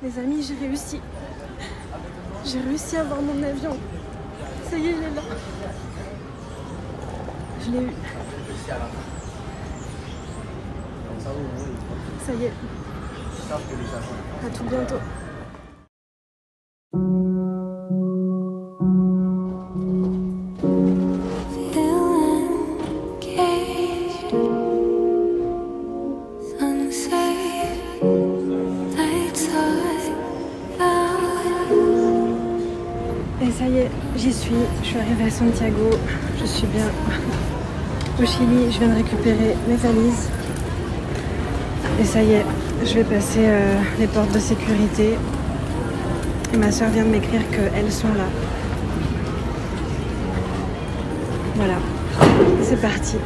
Les amis, j'ai réussi. J'ai réussi à avoir mon avion. Ça y est, il est là. Je l'ai eu. Ça y est. À tout bientôt. Et ça y est, j'y suis. Je suis arrivée à Santiago. Je suis bien au Chili. Je viens de récupérer mes valises. Et ça y est, je vais passer les portes de sécurité. Et ma soeur vient de m'écrire qu'elles sont là. Voilà, c'est parti.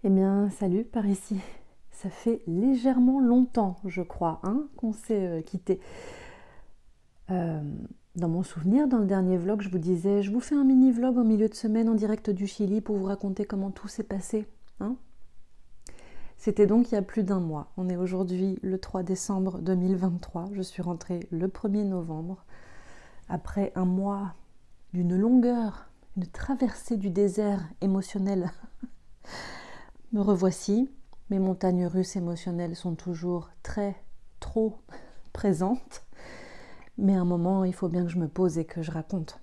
Eh bien, salut par ici. Ça fait légèrement longtemps, je crois, hein, qu'on s'est quitté. Dans mon souvenir, dans le dernier vlog, je vous disais, je vous fais un mini-vlog en milieu de semaine en direct du Chili pour vous raconter comment tout s'est passé. Hein. C'était donc il y a plus d'un mois. On est aujourd'hui le 3 décembre 2023. Je suis rentrée le 1er novembre. Après un mois d'une longueur, une traversée du désert émotionnel. Me revoici, mes montagnes russes émotionnelles sont toujours trop présentes, mais à un moment, il faut bien que je me pose et que je raconte.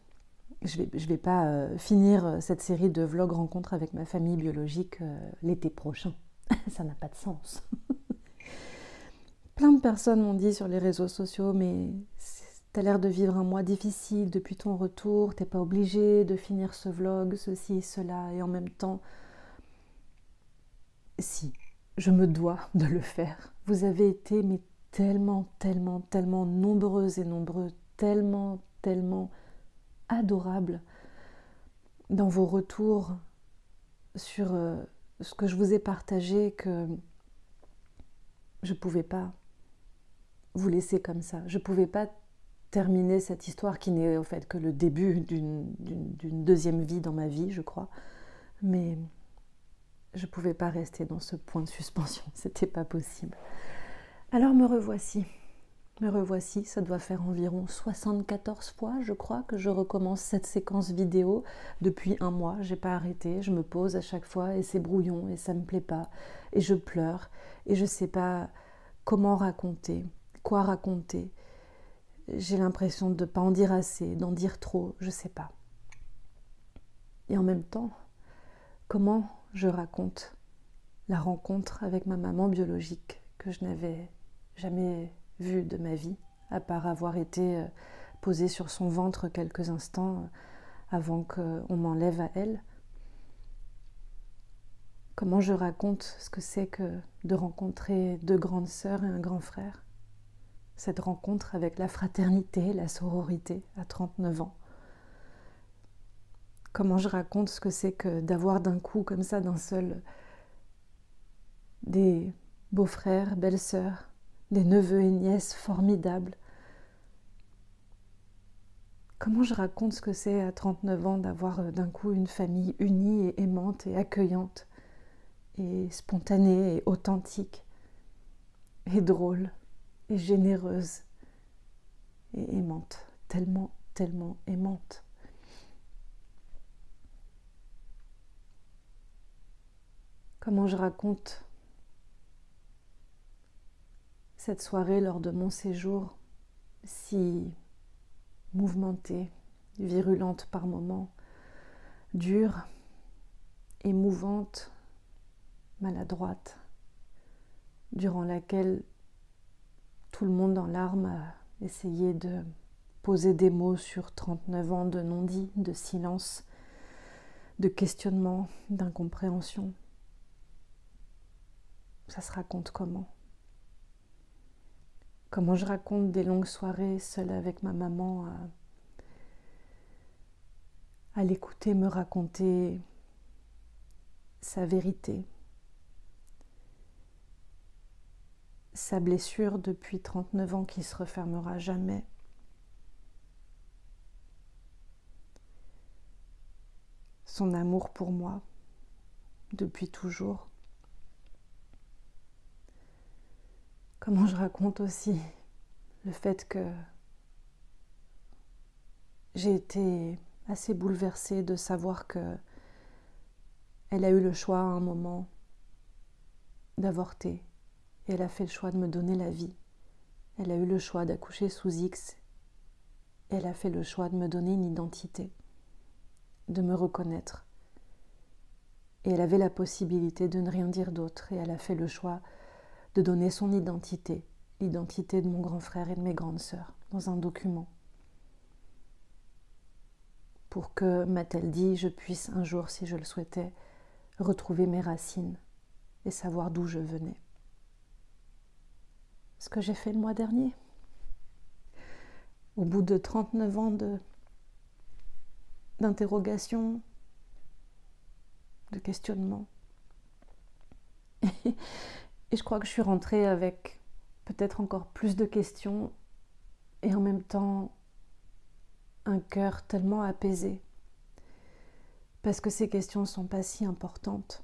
Je vais pas finir cette série de vlogs rencontres avec ma famille biologique l'été prochain. Ça n'a pas de sens. Plein de personnes m'ont dit sur les réseaux sociaux, mais t'as l'air de vivre un mois difficile depuis ton retour, t'es pas obligé de finir ce vlog, ceci, cela, et en même temps... Si, je me dois de le faire. Vous avez été mais tellement nombreuses et nombreux, tellement adorables dans vos retours sur ce que je vous ai partagé que je ne pouvais pas vous laisser comme ça. Je ne pouvais pas terminer cette histoire qui n'est au fait que le début d'une deuxième vie dans ma vie, je crois. Mais... je ne pouvais pas rester dans ce point de suspension, c'était pas possible. Alors me revoici, ça doit faire environ 74 fois, je crois, que je recommence cette séquence vidéo. Depuis un mois, j'ai pas arrêté, je me pose à chaque fois et c'est brouillon et ça me plaît pas. Et je pleure et je sais pas comment raconter, quoi raconter. J'ai l'impression de pas en dire assez, d'en dire trop, je sais pas. Et en même temps, comment je raconte la rencontre avec ma maman biologique que je n'avais jamais vue de ma vie, à part avoir été posée sur son ventre quelques instants avant qu'on m'enlève à elle. Comment je raconte ce que c'est que de rencontrer deux grandes sœurs et un grand frère, cette rencontre avec la fraternité, la sororité à 39 ans. Comment je raconte ce que c'est que d'avoir d'un coup, comme ça, d'un seul, des beaux-frères, belles-sœurs, des neveux et nièces formidables. Comment je raconte ce que c'est à 39 ans d'avoir d'un coup une famille unie et aimante et accueillante et spontanée et authentique et drôle et généreuse et aimante, tellement aimante. Comment je raconte cette soirée lors de mon séjour si mouvementée, virulente par moments, dure, émouvante, maladroite, durant laquelle tout le monde en larmes a essayé de poser des mots sur 39 ans de non-dit, de silence, de questionnement, d'incompréhension. Ça se raconte comment ? Comment je raconte des longues soirées seule avec ma maman à l'écouter me raconter sa vérité, sa blessure depuis 39 ans qui se refermera jamais. Son amour pour moi depuis toujours. Comment je raconte aussi le fait que j'ai été assez bouleversée de savoir que elle a eu le choix à un moment d'avorter et elle a fait le choix de me donner la vie. Elle a eu le choix d'accoucher sous X et elle a fait le choix de me donner une identité. de me reconnaître. Et elle avait la possibilité de ne rien dire d'autre, et elle a fait le choix de donner son identité, l'identité de mon grand frère et de mes grandes sœurs, dans un document. Pour que, m'a-t-elle dit, je puisse un jour, si je le souhaitais, retrouver mes racines et savoir d'où je venais. Ce que j'ai fait le mois dernier. Au bout de 39 ans d'interrogation, de questionnement. Et je crois que je suis rentrée avec peut-être encore plus de questions et en même temps un cœur tellement apaisé. Parce que ces questions ne sont pas si importantes.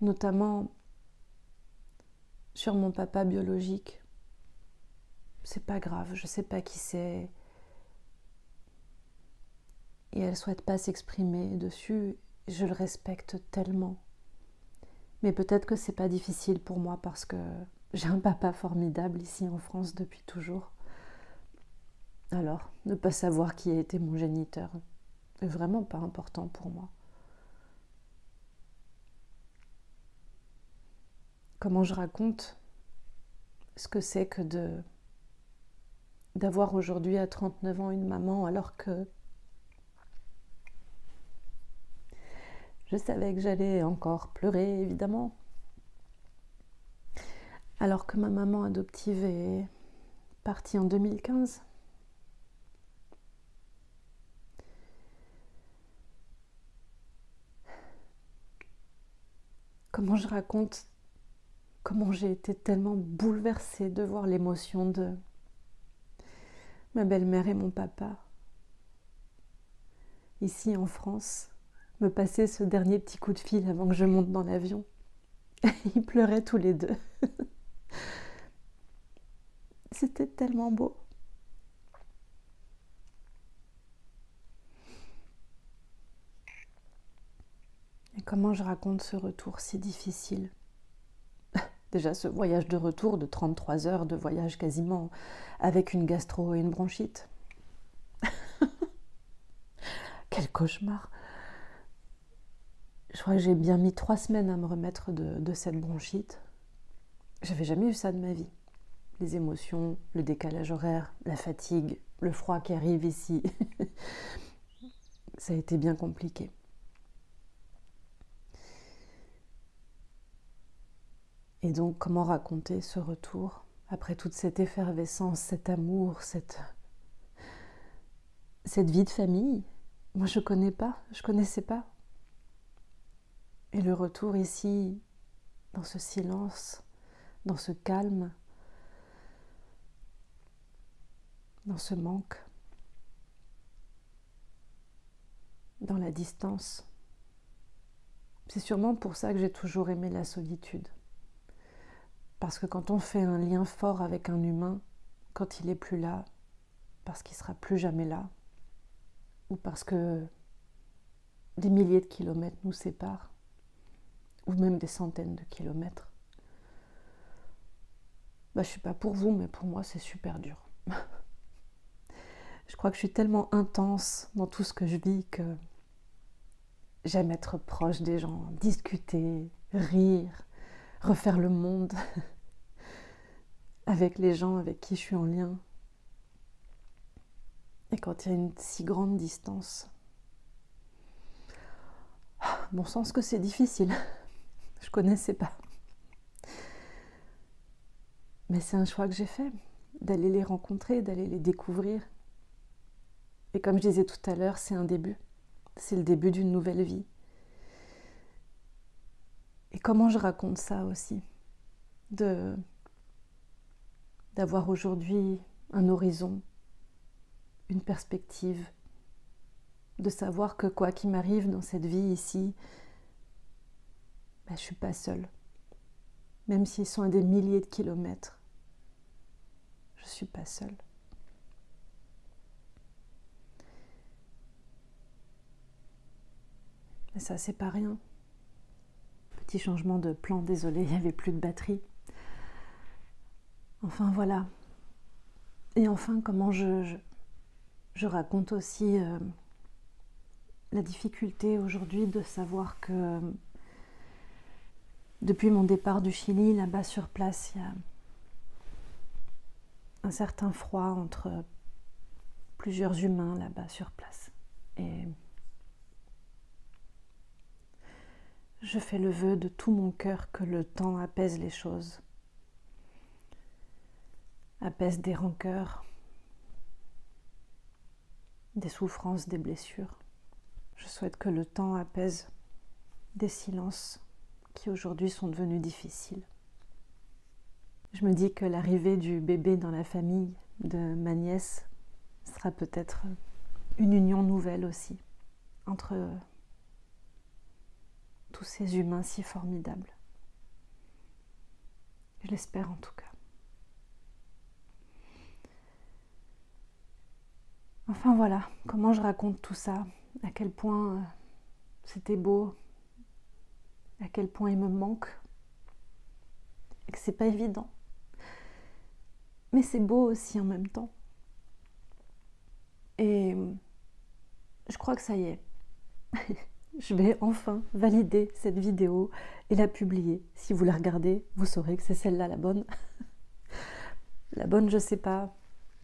Notamment sur mon papa biologique. C'est pas grave, je sais pas qui c'est. Et elle souhaite pas s'exprimer dessus, je le respecte tellement. Mais peut-être que c'est pas difficile pour moi parce que j'ai un papa formidable ici en France depuis toujours. Alors, ne pas savoir qui a été mon géniteur est vraiment pas important pour moi. Comment je raconte ce que c'est que d'avoir aujourd'hui à 39 ans une maman alors que je savais que j'allais encore pleurer, évidemment. Alors que ma maman adoptive est partie en 2015. Comment je raconte comment j'ai été tellement bouleversée de voir l'émotion de ma belle-mère et mon papa, ici en France, me passer ce dernier petit coup de fil avant que je monte dans l'avion. Ils pleuraient tous les deux. C'était tellement beau. Et comment je raconte ce retour si difficile? Déjà ce voyage de retour de 33 heures de voyage quasiment avec une gastro et une bronchite. Quel cauchemar! Je crois que j'ai bien mis 3 semaines à me remettre de cette bronchite. J'avais jamais eu ça de ma vie. Les émotions, le décalage horaire, la fatigue, le froid qui arrive ici. Ça a été bien compliqué. Et donc, comment raconter ce retour après toute cette effervescence, cet amour, cette vie de famille? Moi, je connaissais pas. Et le retour ici, dans ce silence, dans ce calme, dans ce manque, dans la distance. C'est sûrement pour ça que j'ai toujours aimé la solitude. Parce que quand on fait un lien fort avec un humain, quand il n'est plus là, parce qu'il ne sera plus jamais là, ou parce que des milliers de kilomètres nous séparent, ou même des centaines de kilomètres, je ne suis pas pour vous, mais pour moi c'est super dur. Je crois que je suis tellement intense dans tout ce que je vis que j'aime être proche des gens, discuter, rire, refaire le monde avec les gens avec qui je suis en lien. Et quand il y a une si grande distance, bon sens que c'est difficile. Je connaissais pas. Mais c'est un choix que j'ai fait, d'aller les rencontrer, d'aller les découvrir. Et comme je disais tout à l'heure, c'est un début. C'est le début d'une nouvelle vie. Et comment je raconte ça aussi? D'avoir aujourd'hui un horizon, une perspective, de savoir que quoi qu'il m'arrive dans cette vie ici, je ne suis pas seule. Même s'ils sont à des milliers de kilomètres, je ne suis pas seule. Mais ça, c'est pas rien. Petit changement de plan, désolé, il n'y avait plus de batterie. Enfin, voilà. Et enfin, comment je je raconte aussi la difficulté aujourd'hui de savoir que depuis mon départ du Chili, là-bas sur place, il y a un certain froid entre plusieurs humains là-bas sur place. Et je fais le vœu de tout mon cœur que le temps apaise les choses, apaise des rancœurs, des souffrances, des blessures. Je souhaite que le temps apaise des silences qui aujourd'hui sont devenus difficiles. Je me dis que l'arrivée du bébé dans la famille de ma nièce sera peut-être une union nouvelle aussi entre tous ces humains si formidables. Je l'espère en tout cas. Enfin voilà, comment je raconte tout ça, à quel point c'était beau, à quel point il me manque, et que c'est pas évident. Mais c'est beau aussi en même temps. Et je crois que ça y est. Je vais enfin valider cette vidéo et la publier. Si vous la regardez, vous saurez que c'est celle-là la bonne. La bonne, je sais pas,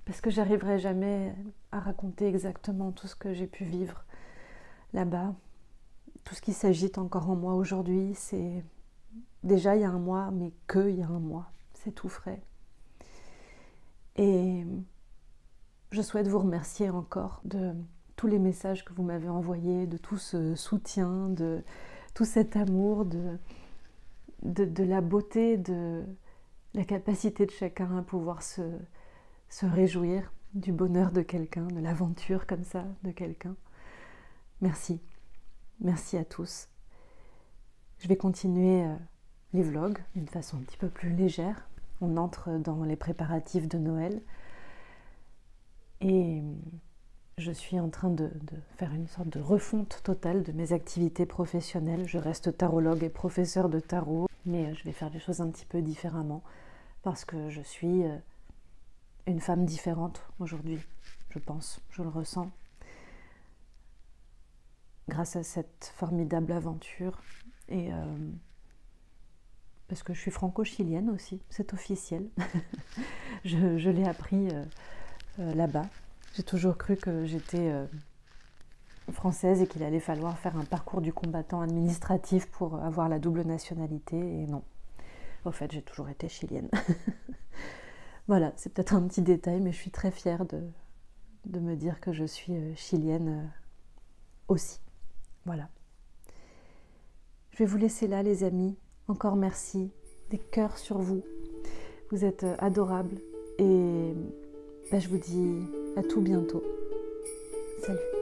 parce que j'arriverai jamais à raconter exactement tout ce que j'ai pu vivre là-bas. Tout ce qui s'agite encore en moi aujourd'hui, c'est déjà il y a un mois, mais que il y a un mois. C'est tout frais. Et je souhaite vous remercier encore de tous les messages que vous m'avez envoyés, de tout ce soutien, de tout cet amour, de la beauté, de la capacité de chacun à pouvoir se réjouir du bonheur de quelqu'un, de l'aventure comme ça de quelqu'un. Merci. Merci à tous. Je vais continuer les vlogs d'une façon un petit peu plus légère. On entre dans les préparatifs de Noël. Et je suis en train de faire une sorte de refonte totale de mes activités professionnelles. Je reste tarologue et professeur de tarot, mais je vais faire des choses un petit peu différemment parce que je suis une femme différente aujourd'hui, je pense, je le ressens. Grâce à cette formidable aventure et parce que je suis franco-chilienne aussi, c'est officiel. je l'ai appris là-bas. J'ai toujours cru que j'étais française et qu'il allait falloir faire un parcours du combattant administratif pour avoir la double nationalité, et non. Au fait, j'ai toujours été chilienne. Voilà, c'est peut-être un petit détail, mais je suis très fière de me dire que je suis chilienne aussi. Voilà. Je vais vous laisser là, les amis. Encore merci. Des cœurs sur vous. Vous êtes adorables. Et je vous dis à tout bientôt. Salut.